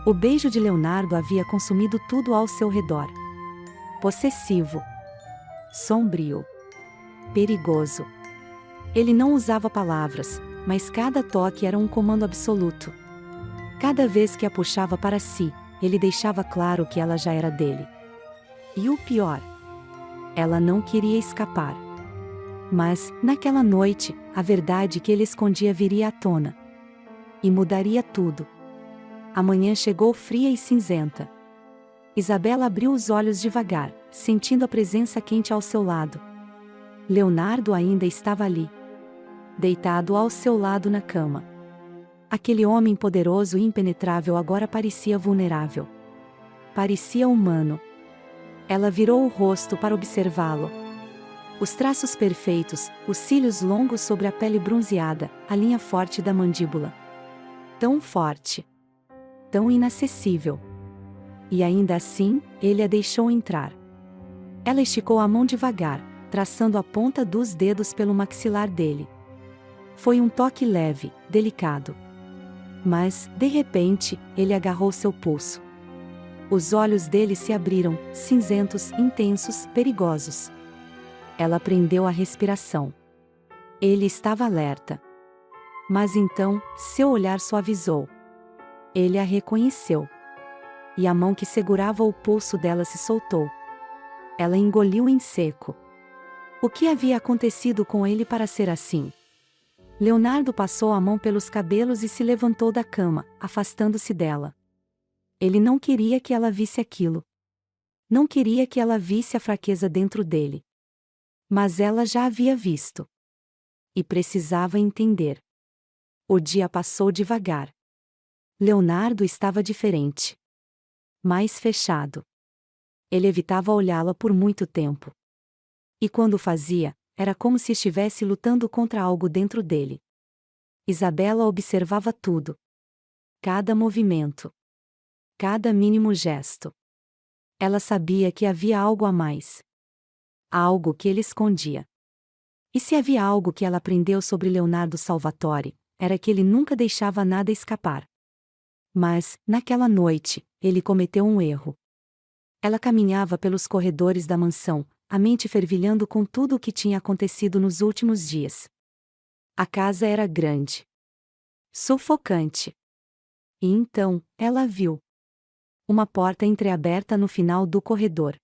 Speaker 1: O beijo de Leonardo havia consumido tudo ao seu redor. Possessivo. Sombrio. Perigoso. Ele não usava palavras, mas cada toque era um comando absoluto. Cada vez que a puxava para si, ele deixava claro que ela já era dele. E o pior: ela não queria escapar. Mas, naquela noite, a verdade que ele escondia viria à tona. E mudaria tudo. A manhã chegou fria e cinzenta. Isabela abriu os olhos devagar, sentindo a presença quente ao seu lado. Leonardo ainda estava ali. Deitado ao seu lado na cama. Aquele homem poderoso e impenetrável agora parecia vulnerável. Parecia humano. Ela virou o rosto para observá-lo. Os traços perfeitos, os cílios longos sobre a pele bronzeada, a linha forte da mandíbula. Tão forte. Tão inacessível. E ainda assim, ele a deixou entrar. Ela esticou a mão devagar, traçando a ponta dos dedos pelo maxilar dele. Foi um toque leve, delicado. Mas, de repente, ele agarrou seu pulso. Os olhos dele se abriram, cinzentos, intensos, perigosos. Ela prendeu a respiração. Ele estava alerta. Mas então, seu olhar suavizou. Ele a reconheceu. E a mão que segurava o pulso dela se soltou. Ela engoliu em seco. O que havia acontecido com ele para ser assim? Leonardo passou a mão pelos cabelos e se levantou da cama, afastando-se dela. Ele não queria que ela visse aquilo. Não queria que ela visse a fraqueza dentro dele. Mas ela já havia visto. E precisava entender. O dia passou devagar. Leonardo estava diferente. Mais fechado. Ele evitava olhá-la por muito tempo. E quando o fazia, era como se estivesse lutando contra algo dentro dele. Isabela observava tudo. Cada movimento. Cada mínimo gesto. Ela sabia que havia algo a mais. Algo que ele escondia. E se havia algo que ela aprendeu sobre Leonardo Salvatore, era que ele nunca deixava nada escapar. Mas, naquela noite, ele cometeu um erro. Ela caminhava pelos corredores da mansão, a mente fervilhando com tudo o que tinha acontecido nos últimos dias. A casa era grande. Sufocante. E então, ela viu uma porta entreaberta no final do corredor.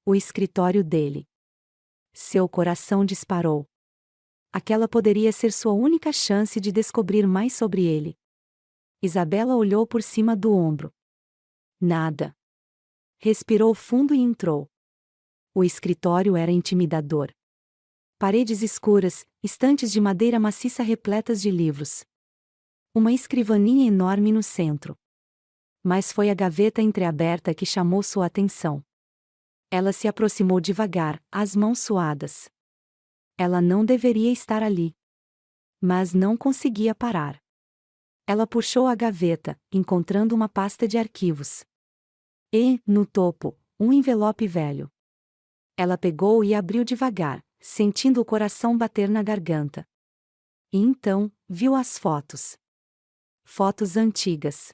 Speaker 1: O escritório dele. Seu coração disparou. Aquela poderia ser sua única chance de descobrir mais sobre ele. Isabela olhou por cima do ombro. Nada. Respirou fundo e entrou. O escritório era intimidador. Paredes escuras, estantes de madeira maciça repletas de livros. Uma escrivaninha enorme no centro. Mas foi a gaveta entreaberta que chamou sua atenção. Ela se aproximou devagar, as mãos suadas. Ela não deveria estar ali. Mas não conseguia parar. Ela puxou a gaveta, encontrando uma pasta de arquivos. E, no topo, um envelope velho. Ela pegou e abriu devagar, sentindo o coração bater na garganta. E então, viu as fotos. Fotos antigas.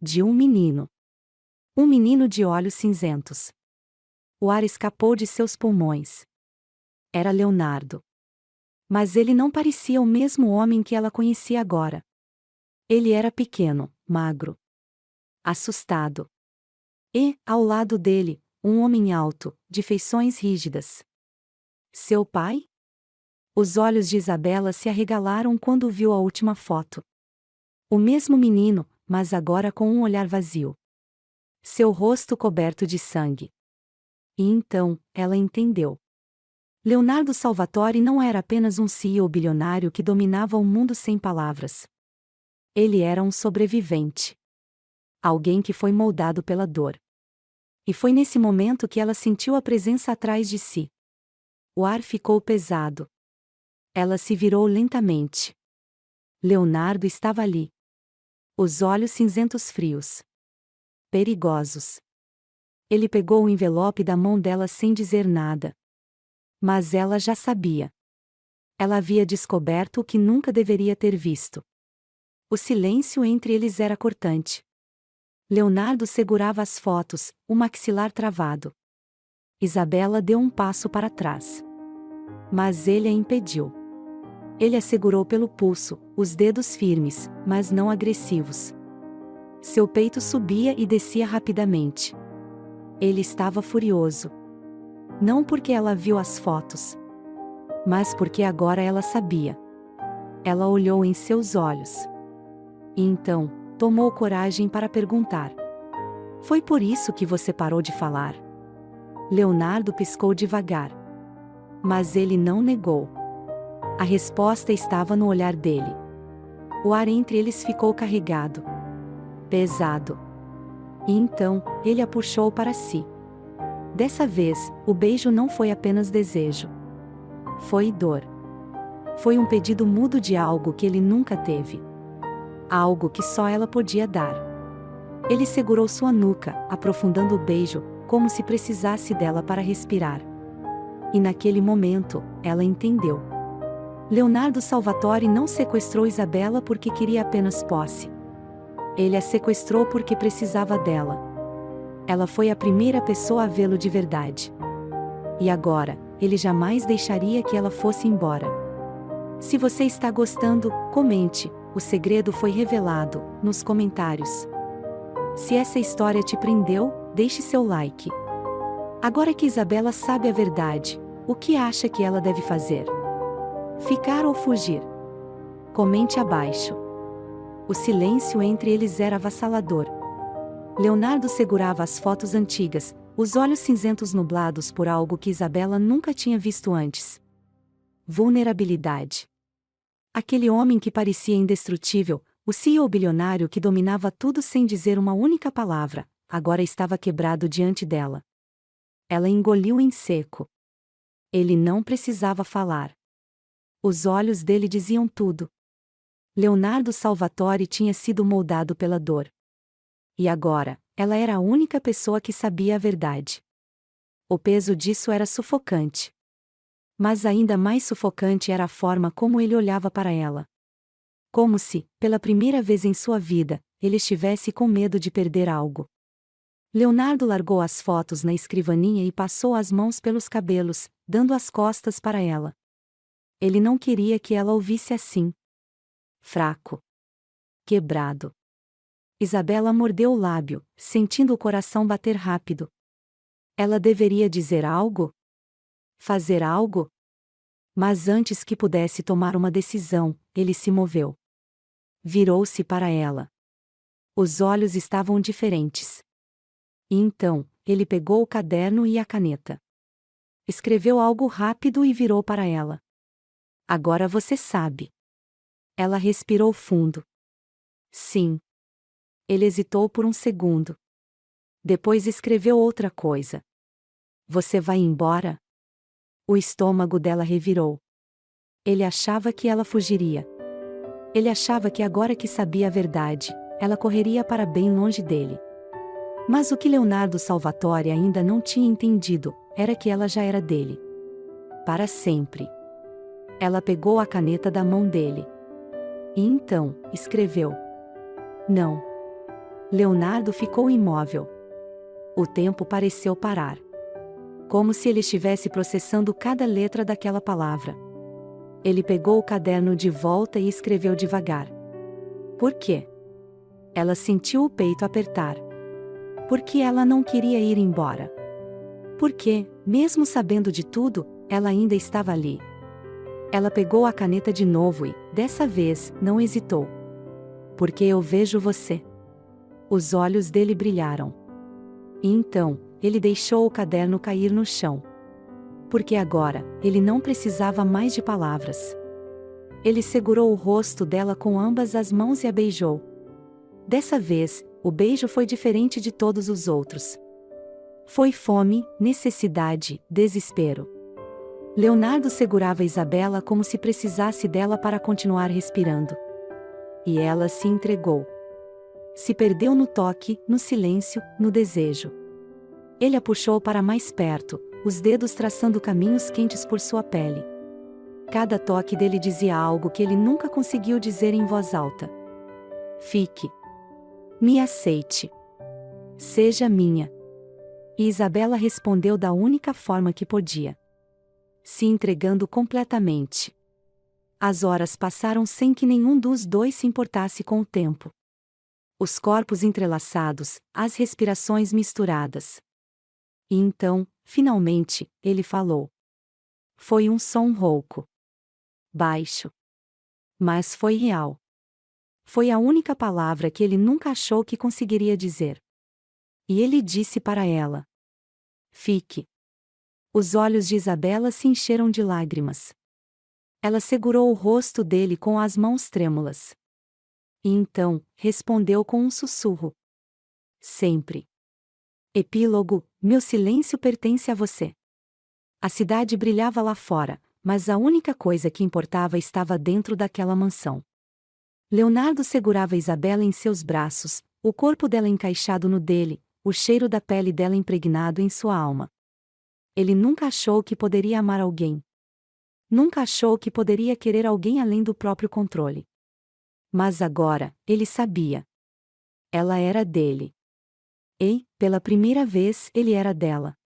Speaker 1: De um menino. Um menino de olhos cinzentos. O ar escapou de seus pulmões. Era Leonardo. Mas ele não parecia o mesmo homem que ela conhecia agora. Ele era pequeno, magro. Assustado. E, ao lado dele, um homem alto, de feições rígidas. Seu pai? Os olhos de Isabela se arregalaram quando viu a última foto. O mesmo menino, mas agora com um olhar vazio. Seu rosto coberto de sangue. E então, ela entendeu. Leonardo Salvatore não era apenas um CEO bilionário que dominava o mundo sem palavras. Ele era um sobrevivente. Alguém que foi moldado pela dor. E foi nesse momento que ela sentiu a presença atrás de si. O ar ficou pesado. Ela se virou lentamente. Leonardo estava ali. Os olhos cinzentos frios. Perigosos. Ele pegou o envelope da mão dela sem dizer nada. Mas ela já sabia. Ela havia descoberto o que nunca deveria ter visto. O silêncio entre eles era cortante. Leonardo segurava as fotos, o maxilar travado. Isabela deu um passo para trás. Mas ele a impediu. Ele a segurou pelo pulso, os dedos firmes, mas não agressivos. Seu peito subia e descia rapidamente. Ele estava furioso. Não porque ela viu as fotos, mas porque agora ela sabia. Ela olhou em seus olhos. E então, tomou coragem para perguntar: "Foi por isso que você parou de falar?" Leonardo piscou devagar. Mas ele não negou. A resposta estava no olhar dele. O ar entre eles ficou carregado. Pesado. E então, ele a puxou para si. Dessa vez, o beijo não foi apenas desejo. Foi dor. Foi um pedido mudo de algo que ele nunca teve. Algo que só ela podia dar. Ele segurou sua nuca, aprofundando o beijo, como se precisasse dela para respirar. E naquele momento, ela entendeu. Leonardo Salvatore não sequestrou Isabela porque queria apenas posse. Ele a sequestrou porque precisava dela. Ela foi a primeira pessoa a vê-lo de verdade. E agora, ele jamais deixaria que ela fosse embora. Se você está gostando, comente. O segredo foi revelado, nos comentários. Se essa história te prendeu, deixe seu like. Agora que Isabela sabe a verdade, o que acha que ela deve fazer? Ficar ou fugir? Comente abaixo. O silêncio entre eles era avassalador. Leonardo segurava as fotos antigas, os olhos cinzentos nublados por algo que Isabela nunca tinha visto antes. Vulnerabilidade. Aquele homem que parecia indestrutível, o CEO bilionário que dominava tudo sem dizer uma única palavra, agora estava quebrado diante dela. Ela engoliu em seco. Ele não precisava falar. Os olhos dele diziam tudo. Leonardo Salvatore tinha sido moldado pela dor. E agora, ela era a única pessoa que sabia a verdade. O peso disso era sufocante. Mas ainda mais sufocante era a forma como ele olhava para ela. Como se, pela primeira vez em sua vida, ele estivesse com medo de perder algo. Leonardo largou as fotos na escrivaninha e passou as mãos pelos cabelos, dando as costas para ela. Ele não queria que ela ouvisse assim. Fraco. Quebrado. Isabela mordeu o lábio, sentindo o coração bater rápido. Ela deveria dizer algo? Fazer algo? Mas antes que pudesse tomar uma decisão, ele se moveu. Virou-se para ela. Os olhos estavam diferentes. E então, ele pegou o caderno e a caneta. Escreveu algo rápido e virou para ela. Agora você sabe. Ela respirou fundo. Sim. Ele hesitou por um segundo. Depois escreveu outra coisa. Você vai embora? O estômago dela revirou. Ele achava que ela fugiria. Ele achava que agora que sabia a verdade, ela correria para bem longe dele. Mas o que Leonardo Salvatore ainda não tinha entendido, era que ela já era dele. Para sempre. Ela pegou a caneta da mão dele. E então, escreveu. Não. Leonardo ficou imóvel. O tempo pareceu parar. Como se ele estivesse processando cada letra daquela palavra. Ele pegou o caderno de volta e escreveu devagar. Por quê? Ela sentiu o peito apertar. Porque ela não queria ir embora. Porque, mesmo sabendo de tudo, ela ainda estava ali. Ela pegou a caneta de novo e, dessa vez, não hesitou. Porque eu vejo você. Os olhos dele brilharam. E então, ele deixou o caderno cair no chão. Porque agora, ele não precisava mais de palavras. Ele segurou o rosto dela com ambas as mãos e a beijou. Dessa vez, o beijo foi diferente de todos os outros. Foi fome, necessidade, desespero. Leonardo segurava Isabela como se precisasse dela para continuar respirando. E ela se entregou. Se perdeu no toque, no silêncio, no desejo. Ele a puxou para mais perto, os dedos traçando caminhos quentes por sua pele. Cada toque dele dizia algo que ele nunca conseguiu dizer em voz alta. Fique. Me aceite. Seja minha. E Isabela respondeu da única forma que podia. Se entregando completamente. As horas passaram sem que nenhum dos dois se importasse com o tempo. Os corpos entrelaçados, as respirações misturadas. E então, finalmente, ele falou. Foi um som rouco. Baixo. Mas foi real. Foi a única palavra que ele nunca achou que conseguiria dizer. E ele disse para ela. Fique. Os olhos de Isabela se encheram de lágrimas. Ela segurou o rosto dele com as mãos trêmulas. E então, respondeu com um sussurro. Sempre. Epílogo, meu silêncio pertence a você. A cidade brilhava lá fora, mas a única coisa que importava estava dentro daquela mansão. Leonardo segurava Isabela em seus braços, o corpo dela encaixado no dele, o cheiro da pele dela impregnado em sua alma. Ele nunca achou que poderia amar alguém. Nunca achou que poderia querer alguém além do próprio controle. Mas agora, ele sabia. Ela era dele. E, pela primeira vez, ele era dela.